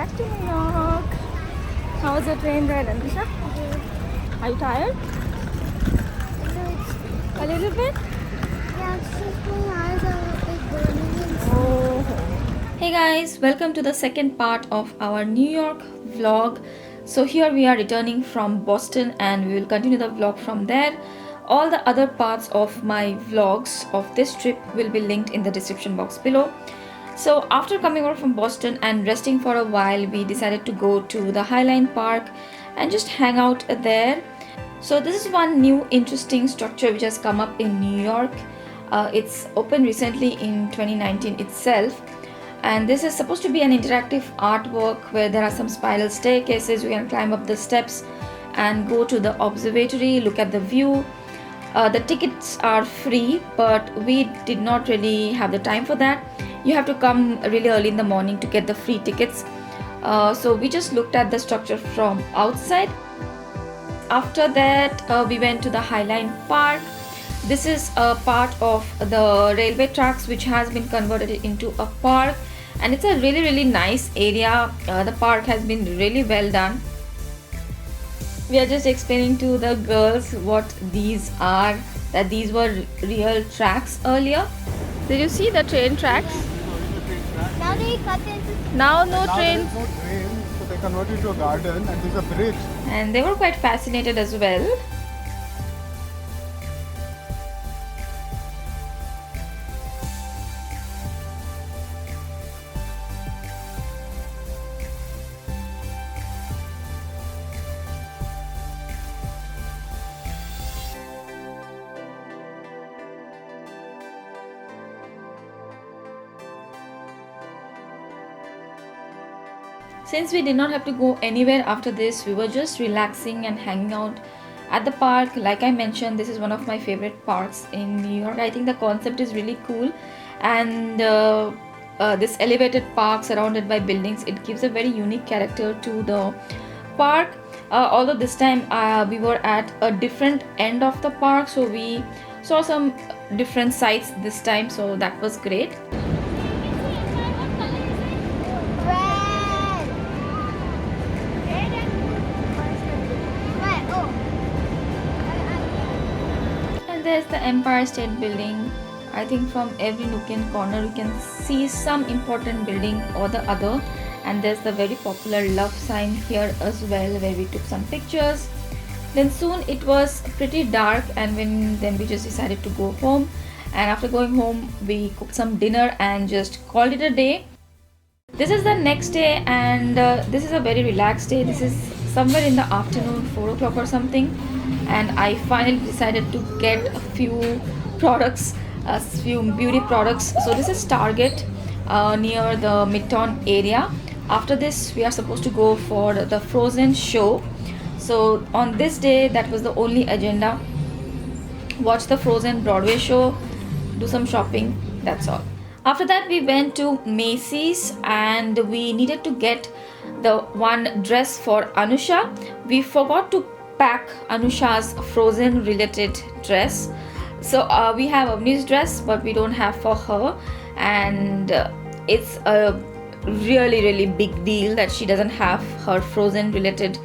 back to New York. How was your train ride, Anisha? Are you tired? A little bit? Yeah, it's just my eyes are like burning and stuff. Oh. Hey guys, welcome to the second part of our New York vlog. So here we are returning from Boston and we will continue the vlog from there. All the other parts of my vlogs of this trip will be linked in the description box below. So after coming over from Boston and resting for a while, we decided to go to the Highline Park and just hang out there. So this is one new interesting structure which has come up in New York. It's opened recently in 2019 itself, and this is supposed to be an interactive artwork where there are some spiral staircases. You can climb up the steps and go to the observatory, look at the view. The tickets are free, but we did not really have the time for that. You have to come really early in the morning to get the free tickets. So we just looked at the structure from outside. After that, we went to the Highline Park. This is a part of the railway tracks which has been converted into a park, and it's a really nice area. The park has been really well done. We are just explaining to the girls what these are, that these were real tracks earlier. Did you see the train tracks? Now they cut into. Now no Now train. there is no train, so they converted into a garden and there's a bridge. And they were quite fascinated as well. Since we did not have to go anywhere after this, we were just relaxing and hanging out at the park. Like I mentioned, this is one of my favorite parks in New York. I think the concept is really cool, and this elevated park surrounded by buildings, it gives a very unique character to the park. Although this time we were at a different end of the park, so we saw some different sights this time, so that was great. Red. Red. Oh. And there's the Empire State Building. I think from every nook and corner you can see some important building or the other. And there's the very popular love sign here as well, where we took some pictures. Then soon it was pretty dark, and then we just decided to go home. And after going home, we cooked some dinner and just called it a day. This is the next day, and this is a very relaxed day. This is somewhere in the afternoon, 4 o'clock or something, and I finally decided to get a few products, a few beauty products. So this is Target near the Midtown area. After this, we are supposed to go for the Frozen show. So on this day, that was the only agenda. Watch the Frozen Broadway show, do some shopping, that's all. After that, we went to Macy's and we needed to get the one dress for Anusha. We forgot to pack Anusha's Frozen related dress. So we have Avni's dress, but we don't have for her, and it's a really big deal that she doesn't have her Frozen related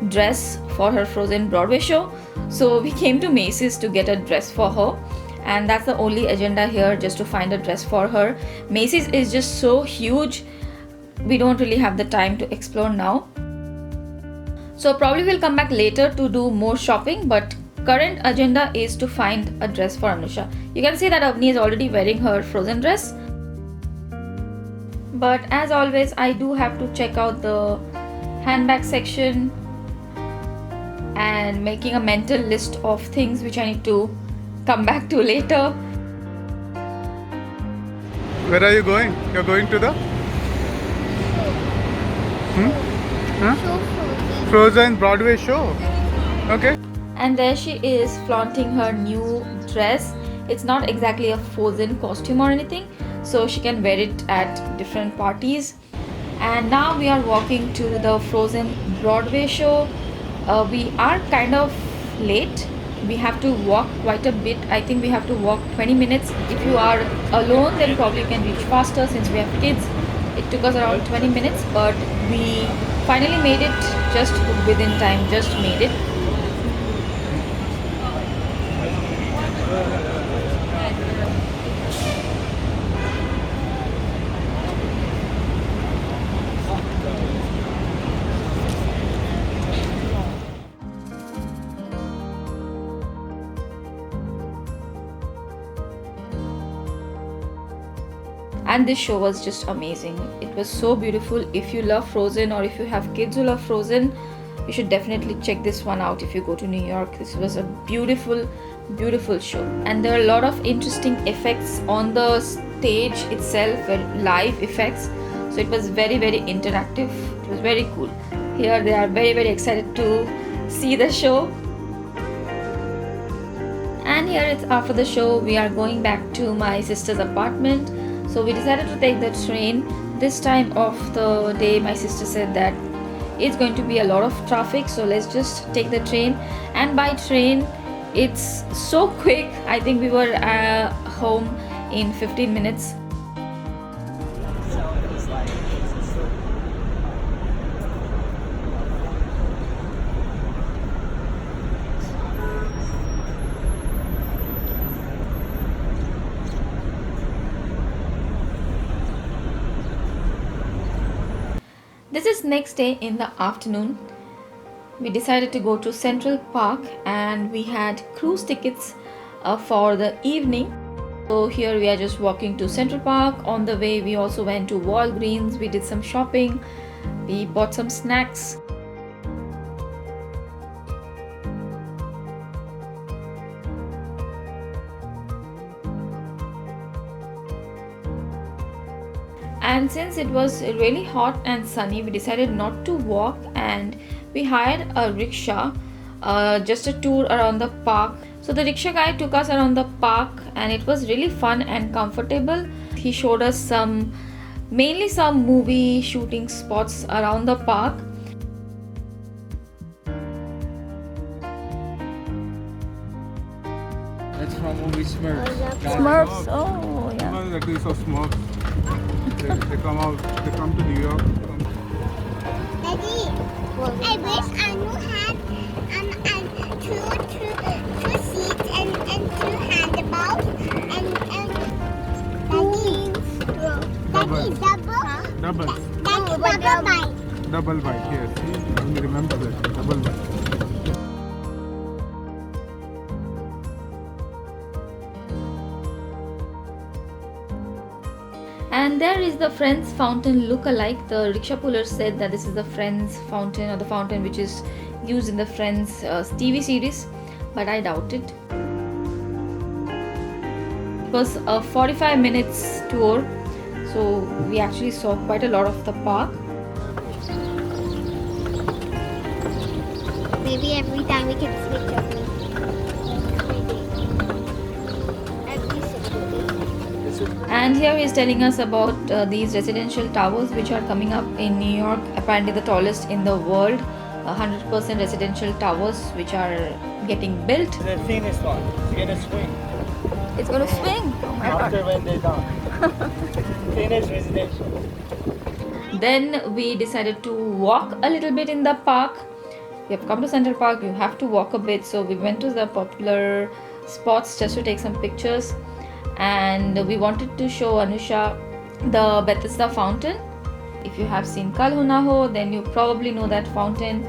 dress for her Frozen Broadway show. So we came to Macy's to get a dress for her, and that's the only agenda here, just to find a dress for her. Macy's is just so huge, we don't really have the time to explore now. So probably we'll come back later to do more shopping, but current agenda is to find a dress for Anusha. You can see that Avni is already wearing her Frozen dress. But as always, I do have to check out the handbag section and making a mental list of things which I need to come back to later. Where are you going? You're going to the So frozen. Frozen Broadway show. Okay. And there she is flaunting her new dress. It's not exactly a Frozen costume or anything, so she can wear it at different parties. And now we are walking to the Frozen Broadway show. We are kind of late. We have to walk quite a bit. I think we have to walk 20 minutes. If you are alone, then probably you can reach faster. Since we have kids, it took us around 20 minutes, but we finally made it just within time, just made it. And this show was just amazing. It was so beautiful. If you love Frozen, or if you have kids who love Frozen, you should definitely check this one out if you go to New York. This was a beautiful show, and there are a lot of interesting effects on the stage itself, live effects, so it was very interactive. It was very cool. Here they are very excited to see the show. And here it's after the show, we are going back to my sister's apartment. So we decided to take the train. This time of the day, my sister said that it's going to be a lot of traffic, so let's just take the train. And by train, it's so quick. I think we were home in 15 minutes. This is next day in the afternoon. We decided to go to Central Park, and we had cruise tickets for the evening. So here we are just walking to Central Park. On the way, we also went to Walgreens. We did some shopping. We bought some snacks. And since it was really hot and sunny, we decided not to walk, and we hired a rickshaw, just a tour around the park. So the rickshaw guy took us around the park, and it was really fun and comfortable. He showed us mainly some movie shooting spots around the park. That's from movie Smurfs. Smurfs, oh yeah. No, that is of Smurfs. They come to New York. Daddy, I wish Anu had two seats and two handlebars and Daddy double. Doubles. Daddy double bike. Double bike, yes. See, remember that. Double bike. And there is the Friends Fountain look-alike. The rickshaw puller said that this is the Friends Fountain, or the fountain which is used in the Friends TV series, but I doubt it. It was a 45 minutes tour, so we actually saw quite a lot of the park. Maybe every time we can switch over. Every single day. And here he is telling us about these residential towers which are coming up in New York, apparently the tallest in the world. 100% residential towers which are getting built. The thinnest one. It's gonna swing It's going to swing. Oh my after god. when they're done. Thinnest residential. Then we decided to walk a little bit in the park. We have come to Central Park, you have to walk a bit, so we went to the popular spots just to take some pictures. And we wanted to show Anusha the Bethesda Fountain. If you have seen Kal Ho Na Ho, then you probably know that fountain.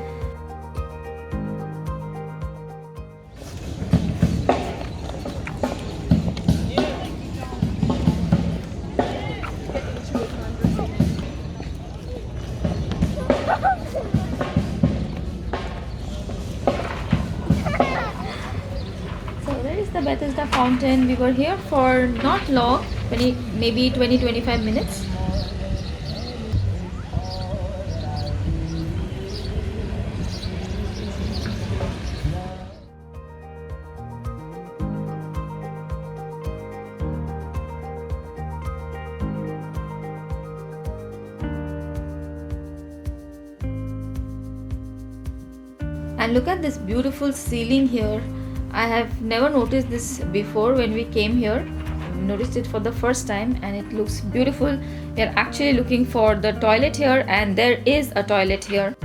So there is the Bethesda Fountain. We were here for not long, maybe 20-25 minutes. And look at this beautiful ceiling here. I have never noticed this before when we came here. noticed it for the first time and it looks beautiful. We are actually looking for the toilet here, and there is a toilet here.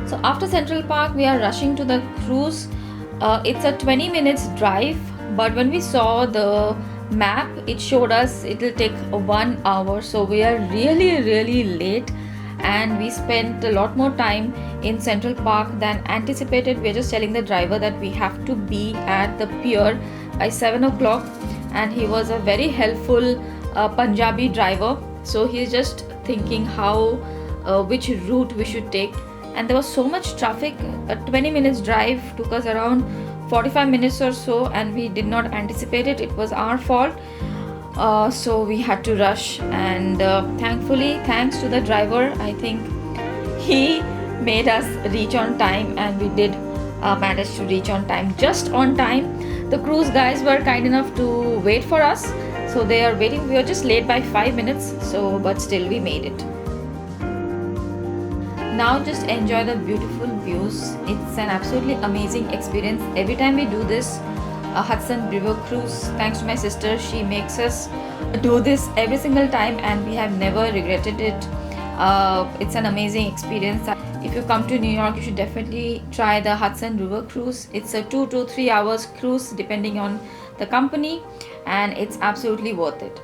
So after Central Park, we are rushing to the cruise. It's a 20 minutes drive, but when we saw the map, it showed us it will take 1 hour. So we are really late, and we spent a lot more time in Central Park than anticipated. We're just telling the driver that we have to be at the pier by 7 o'clock, and he was a very helpful Punjabi driver. So he's just thinking how which route we should take. And there was so much traffic. A 20 minutes drive took us around 45 minutes or so, and we did not anticipate it. It was our fault. So we had to rush, and thankfully, thanks to the driver, I think he made us reach on time, and we did manage to reach on time, just on time. The cruise guys were kind enough to wait for us, so they are waiting. We were just late by 5 minutes, so but still we made it. Now just enjoy the beautiful views. It's an absolutely amazing experience every time we do this Hudson River cruise. Thanks to my sister, she makes us do this every single time, and we have never regretted it. It's an amazing experience. If you come to New York, you should definitely try the Hudson River cruise. It's a 2 to 3 hours cruise depending on the company, and it's absolutely worth it.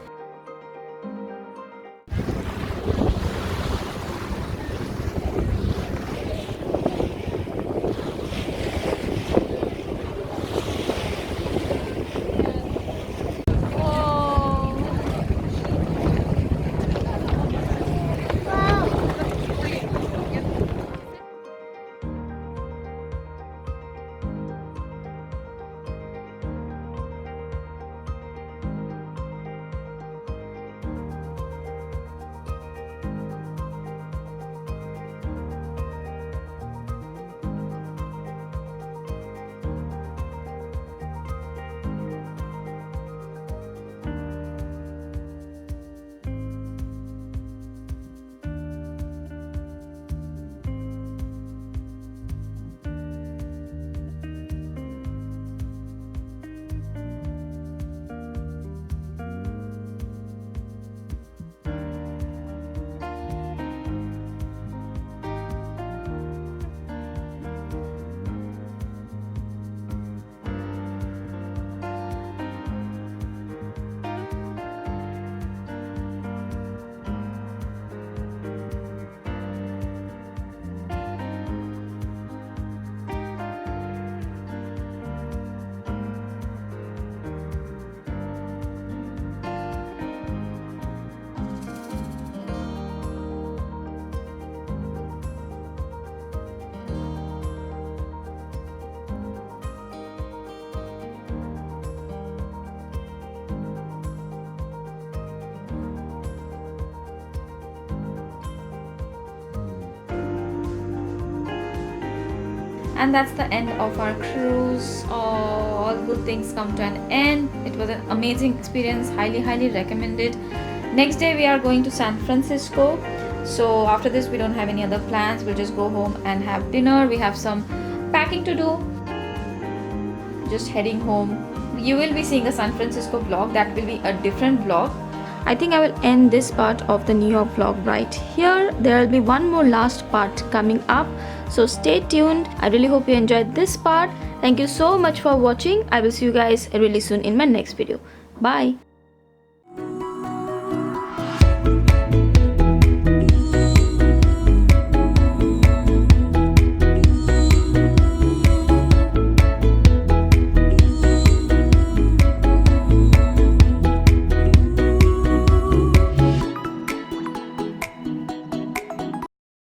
And that's the end of our cruise. All good things come to an end. It was an amazing experience, highly recommended. Next day we are going to San Francisco, so after this we don't have any other plans. We'll just go home and have dinner. We have some packing to do. Just heading home. You will be seeing a San Francisco vlog. That will be a different vlog. I think I will end this part of the New York vlog right here. There will be one more last part coming up, so stay tuned. I really hope you enjoyed this part. Thank you so much for watching. I will see you guys really soon in my next video. Bye.